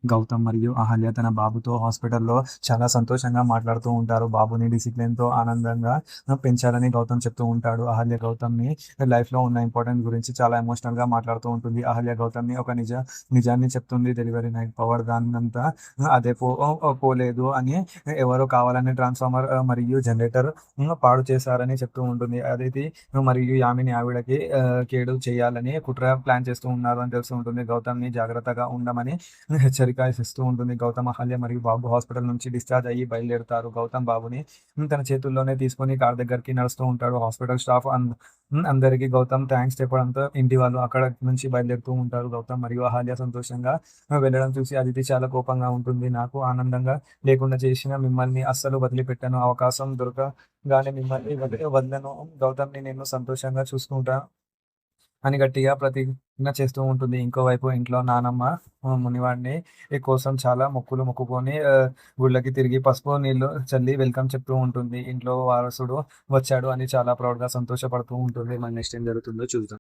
గౌతమ్ మరియు అహల్య తన బాబుతో హాస్పిటల్‌లో చాలా సంతోషంగా మాట్లాడుతూ ఉంటారు. బాబుని డిసిప్లిన్‌తో ఆనందంగా పెంచాలని గౌతమ్ చెప్తూ ఉంటాడు. అహల్య గౌతమ్‌ని లైఫ్‌లో ఉన్న ఇంపార్టెన్స్ గురించి చాలా ఎమోషనల్‌గా మాట్లాడుతూ ఉంటుంది. అహల్య గౌతమ్‌ని ఒక నిజాన్ని చెప్తుంది. డెలివరీ నైట్ పవర్ దాన్నంతా అదే పోలేదు అని ఎవరో కావాలని ట్రాన్స్‌ఫార్మర్ మరియు జనరేటర్ పాడు చేశారని చెప్తూ ఉంటుంది. అదితి మరియు యామిని ఆవిడకి కేడు చేయాలని కుట్ర ప్లాన్ చేస్తూ ఉన్నారు అని తెలుస్తూ ఉంటుంది. గౌతమ్‌ని జాగ్రత్తగా ఉండమని హెచ్చరిక ఇస్తూ ఉంటుంది. గౌతమ్, అహల్య మరియు బాబు హాస్పిటల్ నుంచి డిశ్చార్జ్ అయ్యి బయలుదేరుతారు. గౌతమ్ బాబుని తన చేతుల్లోనే తీసుకొని కార్ దగ్గరికి నడుస్తూ ఉంటాడు. హాస్పిటల్ స్టాఫ్ అందరికీ గౌతమ్ థాంక్స్ చెప్పడంతో ఇంటి వాళ్ళు అక్కడ నుంచి బయలుదేరుతూ ఉంటారు. గౌతమ్ మరియు అహల్య సంతోషంగా వెళ్ళడం చూసి అదితి చాలా కోపంగా ఉంటుంది. నాకు ఆనందంగా లేకుండా చేసిన మిమ్మల్ని అస్సలు వదిలిపెట్టను. అవకాశం దొరకగానే మిమ్మల్ని వదలను. గౌతమ్‌ని నేను సంతోషంగా చూసుకుంటా అని గట్టిగా ప్రతిజ్ఞ చేస్తూ ఉంటుంది. ఇంకోవైపు ఇంట్లో నానమ్మ మునివాడిని కోసం చాలా మొక్కులు మొక్కుకొని గుళ్ళకి తిరిగి పసుపు నీళ్లు చల్లి వెల్కమ్ చెప్తూ ఉంటుంది. ఇంట్లో వారసుడు వచ్చాడు అని చాలా ప్రౌడ్‌గా సంతోషపడుతూ ఉంటుంది. మరి నెక్స్ట్ ఏం జరుగుతుందో చూద్దాం.